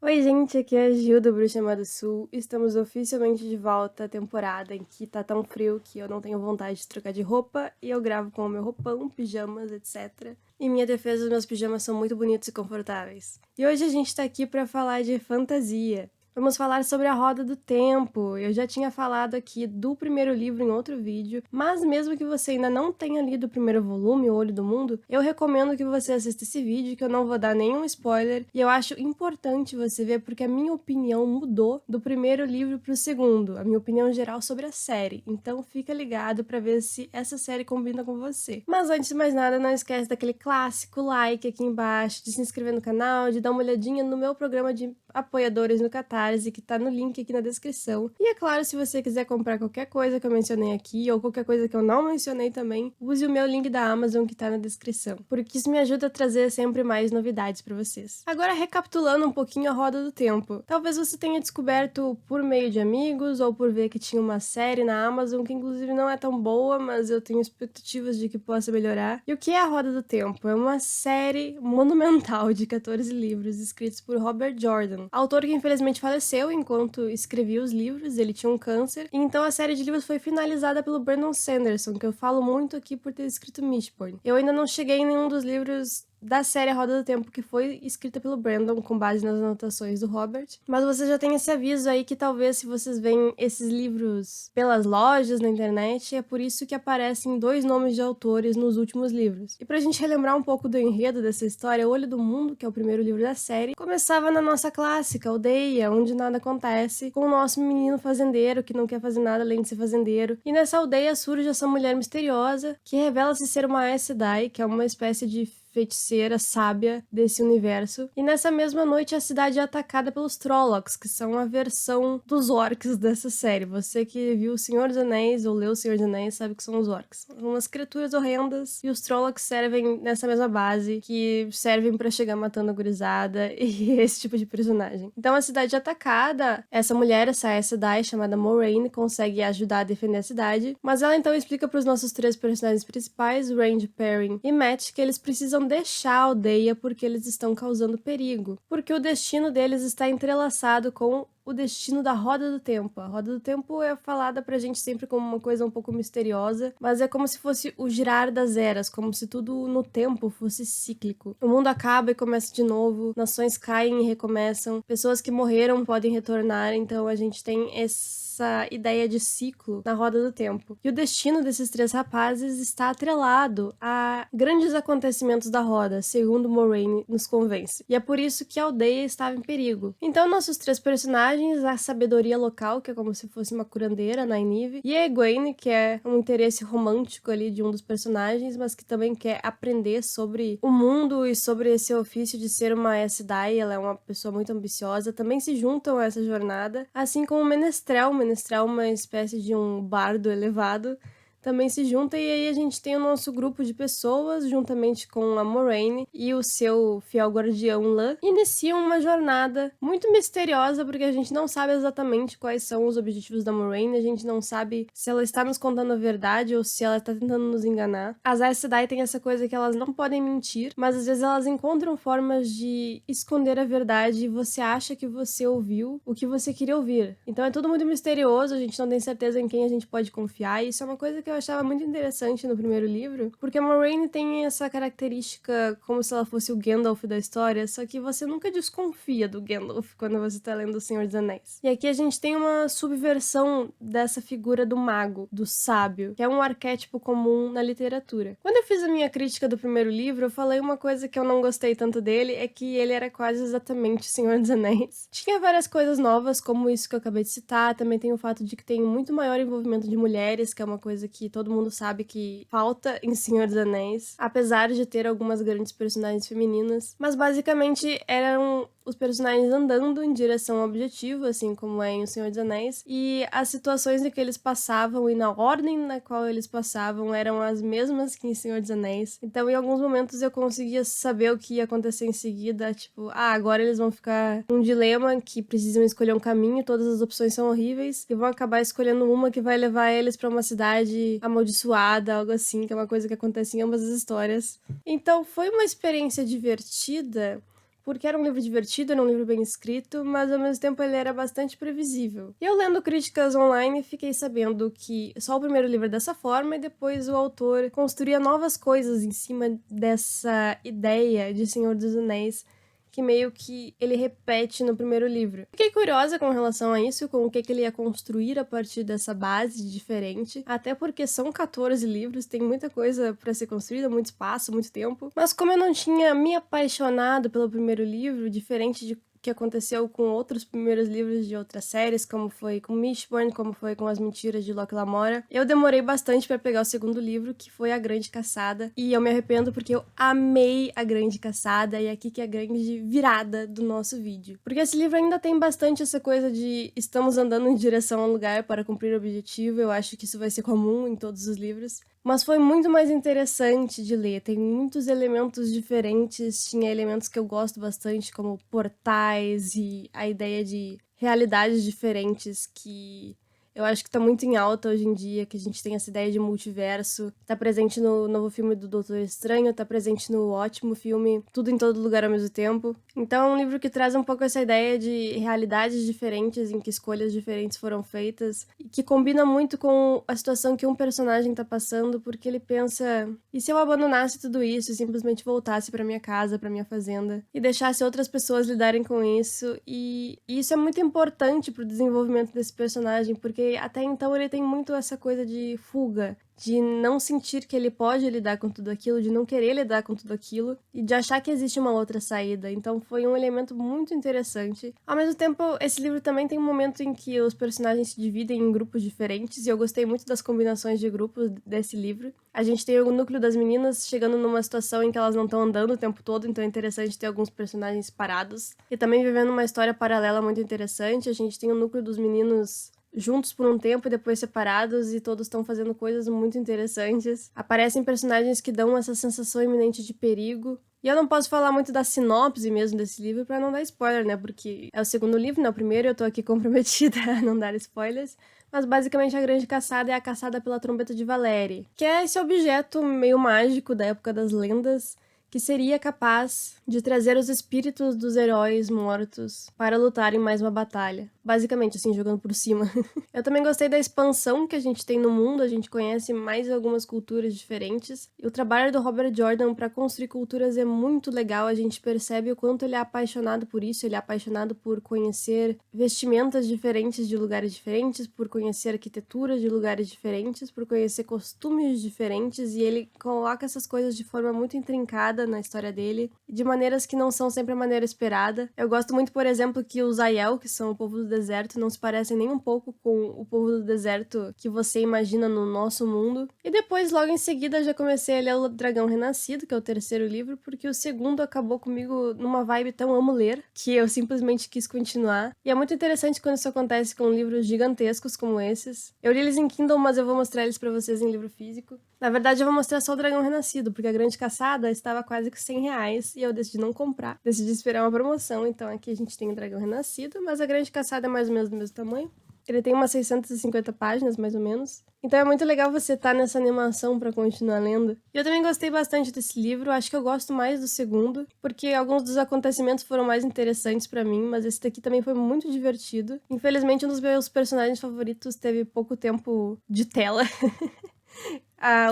Oi, gente, aqui é a Gil do Bruxa Má do Sul. Estamos oficialmente de volta à temporada em que tá tão frio que eu não tenho vontade de trocar de roupa e eu gravo com o meu roupão, pijamas, etc. Em minha defesa, os meus pijamas são muito bonitos e confortáveis. E hoje a gente tá aqui pra falar de fantasia. Vamos falar sobre a Roda do Tempo. Eu já tinha falado aqui do primeiro livro em outro vídeo, mas mesmo que você ainda não tenha lido o primeiro volume, O Olho do Mundo, eu recomendo que você assista esse vídeo, que eu não vou dar nenhum spoiler, e eu acho importante você ver porque a minha opinião mudou do primeiro livro pro segundo, a minha opinião geral sobre a série. Então fica ligado pra ver se essa série combina com você. Mas antes de mais nada, não esquece daquele clássico like aqui embaixo, de se inscrever no canal, de dar uma olhadinha no meu programa de apoiadores no Catarse, que tá no link aqui na descrição. E é claro, se você quiser comprar qualquer coisa que eu mencionei aqui, ou qualquer coisa que eu não mencionei também, use o meu link da Amazon que tá na descrição, porque isso me ajuda a trazer sempre mais novidades pra vocês. Agora, recapitulando um pouquinho a Roda do Tempo. Talvez você tenha descoberto por meio de amigos, ou por ver que tinha uma série na Amazon, que inclusive não é tão boa, mas eu tenho expectativas de que possa melhorar. E o que é a Roda do Tempo? É uma série monumental de 14 livros, escritos por Robert Jordan, autor que infelizmente faleceu enquanto escrevia os livros. Ele tinha um câncer, e então a série de livros foi finalizada pelo Brandon Sanderson, que eu falo muito aqui por ter escrito Mistborn. Eu ainda não cheguei em nenhum dos livros da série A Roda do Tempo, que foi escrita pelo Brandon com base nas anotações do Robert, mas você já tem esse aviso aí que talvez se vocês veem esses livros pelas lojas na internet, é por isso que aparecem dois nomes de autores nos últimos livros. E pra gente relembrar um pouco do enredo dessa história, O Olho do Mundo, que é o primeiro livro da série, começava na nossa clássica aldeia, onde nada acontece, com o nosso menino fazendeiro que não quer fazer nada além de ser fazendeiro, e nessa aldeia surge essa mulher misteriosa que revela-se ser uma Aes Sedai, que é uma espécie de feiticeira sábia desse universo. E nessa mesma noite a cidade é atacada pelos Trollocs, que são a versão dos orcs dessa série. Você que viu O Senhor dos Anéis ou leu O Senhor dos Anéis sabe que são os orcs. São umas criaturas horrendas e os Trollocs servem nessa mesma base, que servem pra chegar matando a gurizada e esse tipo de personagem. Então a cidade é atacada, essa mulher, essa Aes Sedai chamada Moraine, consegue ajudar a defender a cidade, mas ela então explica pros nossos três personagens principais, Randy, Perrin e Matt, que eles precisam deixar a aldeia porque eles estão causando perigo, porque o destino deles está entrelaçado com o destino da Roda do Tempo. A Roda do Tempo é falada pra gente sempre como uma coisa um pouco misteriosa, mas é como se fosse o girar das eras, como se tudo no tempo fosse cíclico. O mundo acaba e começa de novo, nações caem e recomeçam, pessoas que morreram podem retornar, então a gente tem essa ideia de ciclo na Roda do Tempo. E o destino desses três rapazes está atrelado a grandes acontecimentos da Roda, segundo Moraine nos convence. E é por isso que a aldeia estava em perigo. Então nossos três personagens, a sabedoria local, que é como se fosse uma curandeira, Nynaeve, e a Egwene, que é um interesse romântico ali de um dos personagens, mas que também quer aprender sobre o mundo e sobre esse ofício de ser uma Aes Sedai. Ela é uma pessoa muito ambiciosa, também se juntam a essa jornada, assim como o Menestrel. O Menestrel é uma espécie de um bardo elevado, também se junta, e aí a gente tem o nosso grupo de pessoas, juntamente com a Moraine e o seu fiel guardião Lan, iniciam uma jornada muito misteriosa, porque a gente não sabe exatamente quais são os objetivos da Moraine, a gente não sabe se ela está nos contando a verdade ou se ela está tentando nos enganar. As Aes Sedai têm essa coisa que elas não podem mentir, mas às vezes elas encontram formas de esconder a verdade e você acha que você ouviu o que você queria ouvir. Então é tudo muito misterioso, a gente não tem certeza em quem a gente pode confiar, e isso é uma coisa que eu achava muito interessante no primeiro livro, porque a Moraine tem essa característica como se ela fosse o Gandalf da história, só que você nunca desconfia do Gandalf quando você tá lendo O Senhor dos Anéis. E aqui a gente tem uma subversão dessa figura do mago, do sábio, que é um arquétipo comum na literatura. Quando eu fiz a minha crítica do primeiro livro, eu falei uma coisa que eu não gostei tanto dele, é que ele era quase exatamente O Senhor dos Anéis. Tinha várias coisas novas, como isso que eu acabei de citar, também tem o fato de que tem muito maior envolvimento de mulheres, que é uma coisa que todo mundo sabe que falta em Senhor dos Anéis, apesar de ter algumas grandes personagens femininas, mas basicamente eram os personagens andando em direção ao objetivo, assim como é em O Senhor dos Anéis, e as situações em que eles passavam e na ordem na qual eles passavam eram as mesmas que em Senhor dos Anéis. Então, em alguns momentos eu conseguia saber o que ia acontecer em seguida, tipo, agora eles vão ficar num dilema que precisam escolher um caminho, todas as opções são horríveis, e vão acabar escolhendo uma que vai levar eles pra uma cidade amaldiçoada, algo assim, que é uma coisa que acontece em ambas as histórias. Então, foi uma experiência divertida, porque era um livro divertido, era um livro bem escrito, mas ao mesmo tempo ele era bastante previsível. E eu lendo críticas online, fiquei sabendo que só o primeiro livro é dessa forma e depois o autor construía novas coisas em cima dessa ideia de Senhor dos Anéis, que meio que ele repete no primeiro livro. Fiquei curiosa com relação a isso, com o que ele ia construir a partir dessa base diferente, até porque são 14 livros, tem muita coisa para ser construída, muito espaço, muito tempo. Mas como eu não tinha me apaixonado pelo primeiro livro, diferente de que aconteceu com outros primeiros livros de outras séries, como foi com Mistborn, como foi com As Mentiras de Locke Lamora. Eu demorei bastante para pegar o segundo livro, que foi A Grande Caçada, e eu me arrependo porque eu amei A Grande Caçada, e aqui que é a grande virada do nosso vídeo. Porque esse livro ainda tem bastante essa coisa de estamos andando em direção a um lugar para cumprir o objetivo, eu acho que isso vai ser comum em todos os livros. Mas foi muito mais interessante de ler, tem muitos elementos diferentes, tinha elementos que eu gosto bastante, como portais e a ideia de realidades diferentes que eu acho que tá muito em alta hoje em dia, que a gente tem essa ideia de multiverso, tá presente no novo filme do Doutor Estranho, tá presente no ótimo filme Tudo em Todo Lugar ao Mesmo Tempo. Então é um livro que traz um pouco essa ideia de realidades diferentes, em que escolhas diferentes foram feitas, e que combina muito com a situação que um personagem tá passando, porque ele pensa, e se eu abandonasse tudo isso e simplesmente voltasse pra minha casa, pra minha fazenda, e deixasse outras pessoas lidarem com isso, e isso é muito importante pro desenvolvimento desse personagem, porque até então ele tem muito essa coisa de fuga, de não sentir que ele pode lidar com tudo aquilo, de não querer lidar com tudo aquilo e de achar que existe uma outra saída. Então foi um elemento muito interessante. Ao mesmo tempo, esse livro também tem um momento em que os personagens se dividem em grupos diferentes e eu gostei muito das combinações de grupos desse livro. A gente tem o núcleo das meninas chegando numa situação em que elas não estão andando o tempo todo, então é interessante ter alguns personagens parados. E também vivendo uma história paralela muito interessante. A gente tem o núcleo dos meninos juntos por um tempo e depois separados, e todos estão fazendo coisas muito interessantes. Aparecem personagens que dão essa sensação iminente de perigo. E eu não posso falar muito da sinopse mesmo desse livro pra não dar spoiler, né? Porque é o segundo livro, não é o primeiro, eu tô aqui comprometida a não dar spoilers. Mas basicamente a Grande Caçada é a caçada pela trombeta de Valeri, que é esse objeto meio mágico da época das lendas, que seria capaz de trazer os espíritos dos heróis mortos para lutar em mais uma batalha. Basicamente, assim, jogando por cima. Eu também gostei da expansão que a gente tem no mundo, a gente conhece mais algumas culturas diferentes. E o trabalho do Robert Jordan para construir culturas é muito legal, a gente percebe o quanto ele é apaixonado por isso, ele é apaixonado por conhecer vestimentas diferentes de lugares diferentes, por conhecer arquiteturas de lugares diferentes, por conhecer costumes diferentes, e ele coloca essas coisas de forma muito intrincada na história dele, de maneiras que não são sempre a maneira esperada. Eu gosto muito, por exemplo, que os Aiel, que são o povo do deserto, não se parecem nem um pouco com o povo do deserto que você imagina no nosso mundo. E depois, logo em seguida, já comecei a ler O Dragão Renascido, que é o terceiro livro, porque o segundo acabou comigo numa vibe tão amo ler, que eu simplesmente quis continuar. E é muito interessante quando isso acontece com livros gigantescos como esses. Eu li eles em Kindle, mas eu vou mostrar eles pra vocês em livro físico. Na verdade, eu vou mostrar só O Dragão Renascido, porque a Grande Caçada estava quase que R$100 e eu decidi não comprar. Decidi esperar uma promoção, então aqui a gente tem O Dragão Renascido, mas a Grande Caçada é mais ou menos do mesmo tamanho. Ele tem umas 650 páginas, mais ou menos. Então é muito legal você estar nessa animação pra continuar lendo. E eu também gostei bastante desse livro, acho que eu gosto mais do segundo, porque alguns dos acontecimentos foram mais interessantes pra mim, mas esse daqui também foi muito divertido. Infelizmente, um dos meus personagens favoritos teve pouco tempo de tela.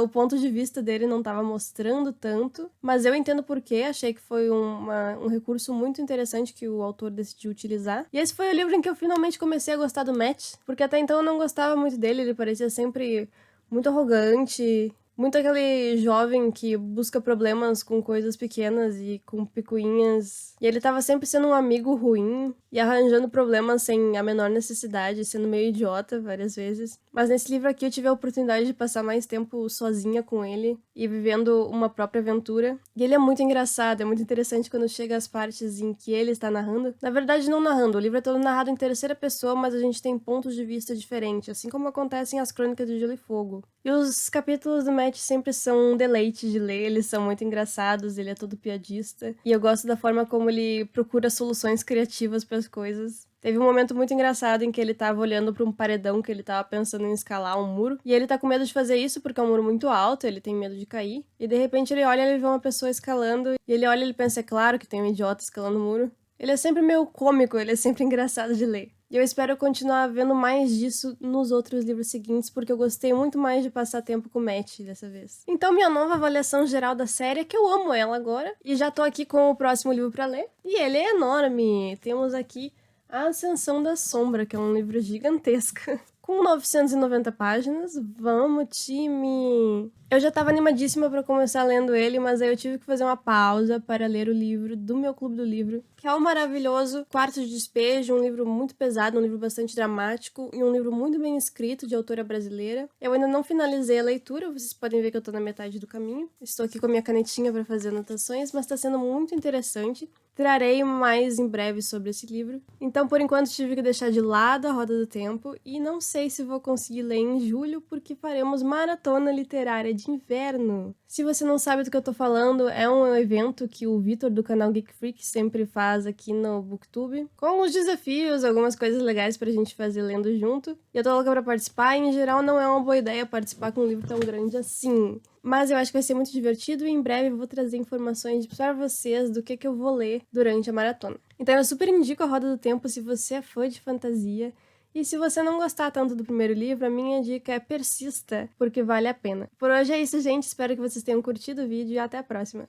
O ponto de vista dele não estava mostrando tanto, mas eu entendo por quê, achei que foi um recurso muito interessante que o autor decidiu utilizar. E esse foi o livro em que eu finalmente comecei a gostar do Matt, porque até então eu não gostava muito dele, ele parecia sempre muito arrogante, muito aquele jovem que busca problemas com coisas pequenas e com picuinhas. E ele tava sempre sendo um amigo ruim e arranjando problemas sem a menor necessidade, sendo meio idiota várias vezes. Mas nesse livro aqui eu tive a oportunidade de passar mais tempo sozinha com ele e vivendo uma própria aventura. E ele é muito engraçado, é muito interessante quando chega as partes em que ele está narrando. Na verdade, não narrando, o livro é todo narrado em terceira pessoa, mas a gente tem pontos de vista diferentes, assim como acontecem as Crônicas de Gelo e Fogo. E os capítulos do Matt sempre são um deleite de ler, eles são muito engraçados, ele é todo piadista. E eu gosto da forma como ele procura soluções criativas para as coisas. Teve um momento muito engraçado em que ele tava olhando pra um paredão que ele tava pensando em escalar um muro. E ele tá com medo de fazer isso porque é um muro muito alto, ele tem medo de cair. E de repente ele olha e ele vê uma pessoa escalando. E ele olha e ele pensa, é claro que tem um idiota escalando o muro. Ele é sempre meio cômico, ele é sempre engraçado de ler. E eu espero continuar vendo mais disso nos outros livros seguintes, porque eu gostei muito mais de passar tempo com o Matt dessa vez. Então, minha nova avaliação geral da série é que eu amo ela agora. E já tô aqui com o próximo livro pra ler. E ele é enorme. Temos aqui A Ascensão da Sombra, que é um livro gigantesco. Com 990 páginas. Vamos, time! Eu já tava animadíssima pra começar lendo ele, mas aí eu tive que fazer uma pausa para ler o livro do meu clube do livro, que é o maravilhoso Quarto de Despejo, um livro muito pesado, um livro bastante dramático e um livro muito bem escrito de autora brasileira. Eu ainda não finalizei a leitura, vocês podem ver que eu tô na metade do caminho. Estou aqui com a minha canetinha para fazer anotações, mas tá sendo muito interessante. Trarei mais em breve sobre esse livro. Então, por enquanto, tive que deixar de lado a Roda do Tempo e não sei se vou conseguir ler em julho, porque faremos maratona literária de inverno. Se você não sabe do que eu tô falando, é um evento que o Vitor do canal Geek Freak sempre faz aqui no Booktube, com alguns desafios, algumas coisas legais pra gente fazer lendo junto. E eu tô louca pra participar, e em geral não é uma boa ideia participar com um livro tão grande assim. Mas eu acho que vai ser muito divertido e em breve eu vou trazer informações para vocês do que eu vou ler durante a maratona. Então eu super indico a Roda do Tempo se você é fã de fantasia. E se você não gostar tanto do primeiro livro, a minha dica é persista, porque vale a pena. Por hoje é isso, gente. Espero que vocês tenham curtido o vídeo e até a próxima.